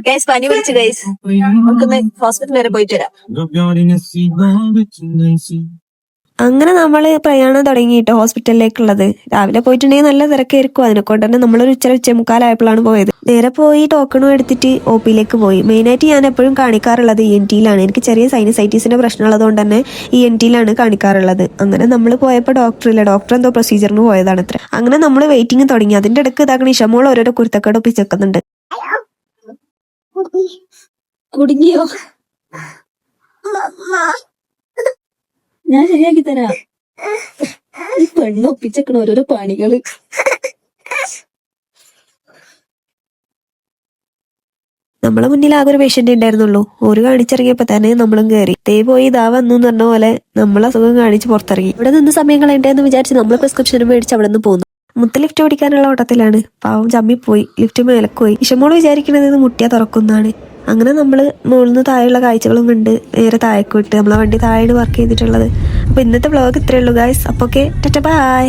Guys പനി പിടിച്ചു guys, നമുക്കൊന്ന് ഹോസ്പിറ്റൽ വരെ പോയിട്ട് വരാം. അങ്ങനെ നമ്മള് പ്രയാണം തുടങ്ങിയിട്ട് ഹോസ്പിറ്റലിലേക്കുള്ളത്. രാവിലെ പോയിട്ടുണ്ടെങ്കിൽ നല്ല തിരക്കായിരിക്കും, അതിനെക്കൊണ്ട് തന്നെ നമ്മളൊരു ഉച്ചമുക്കാലായപ്പോഴാണ് പോയത്. നേരെ പോയി ടോക്കണും എടുത്തിട്ട് ഒ പിയിലേക്ക് പോയി. മെയിനായിട്ട് ഞാൻ എപ്പോഴും കാണിക്കാറുള്ളത് ENT-യിലാണ്. എനിക്ക് ചെറിയ സൈനസൈറ്റീസിന്റെ പ്രശ്നമുള്ളതുകൊണ്ട് തന്നെ ENT-യിലാണ് കാണിക്കാറുള്ളത്. അങ്ങനെ നമ്മൾ പോയപ്പോൾ ഡോക്ടർ എന്തോ പ്രൊസീജിയറിന് പോയതാണ് അത്ര. അങ്ങനെ നമ്മൾ വെയിറ്റിംഗ് തുടങ്ങി. അതിന്റെ ഇടയ്ക്ക് ഇതാക്കണ ഇഷമോൾ ഓരോരോ കുരുത്തക്കേട് ഒപ്പിച്ചെക്കുന്നുണ്ട്. കുടുങ്ങിയോ? ഞാൻ ശരിയാക്കി തരാം. ഈ പെണ്ണ് ഒപ്പിച്ചേക്കണ ഓരോരോ പണികള്. നമ്മളെ മുന്നിൽ ആകെ ഒരു പേഷ്യന്റ് ഉണ്ടായിരുന്നുള്ളൂ. ഒരു കാണിച്ചിറങ്ങിയപ്പോ തന്നെ നമ്മളും കയറി. ദേ പോയി ഇതാ വന്നു എന്ന് പറഞ്ഞ പോലെ നമ്മളെ അസുഖം കാണിച്ച് പുറത്തിറങ്ങി. ഇവിടെ നിന്ന് സമയം കളയണ്ടെന്ന് വിചാരിച്ച് നമ്മൾ പ്രിസ്ക്രിപ്ഷനും മേടിച്ച് അവിടെ നിന്ന് പോന്നു. മുത്ത് ലിഫ്റ്റ് ഓടിക്കാനുള്ള ഓട്ടത്തിലാണ്. പാവം ചമ്മിപ്പോയി, ലിഫ്റ്റ് മേലക്ക് പോയി. ഇഷമോള് വിചാരിക്കണത് മുട്ടിയാ തുറക്കുന്നതാണ്. അങ്ങനെ നമ്മള് മുകളിൽ നിന്ന് താഴെയുള്ള കാഴ്ചകളും കണ്ട് നേരെ താഴേക്ക് വിട്ട് നമ്മളെ വണ്ടി താഴെയാണ് വർക്ക് ചെയ്തിട്ടുള്ളത്. അപ്പൊ ഇന്നത്തെ വ്ലോഗ് ഇത്രയേ ഉള്ളൂ ഗായ്സ്. അപ്പൊ ഓക്കെ, ടാറ്റാ ബൈ.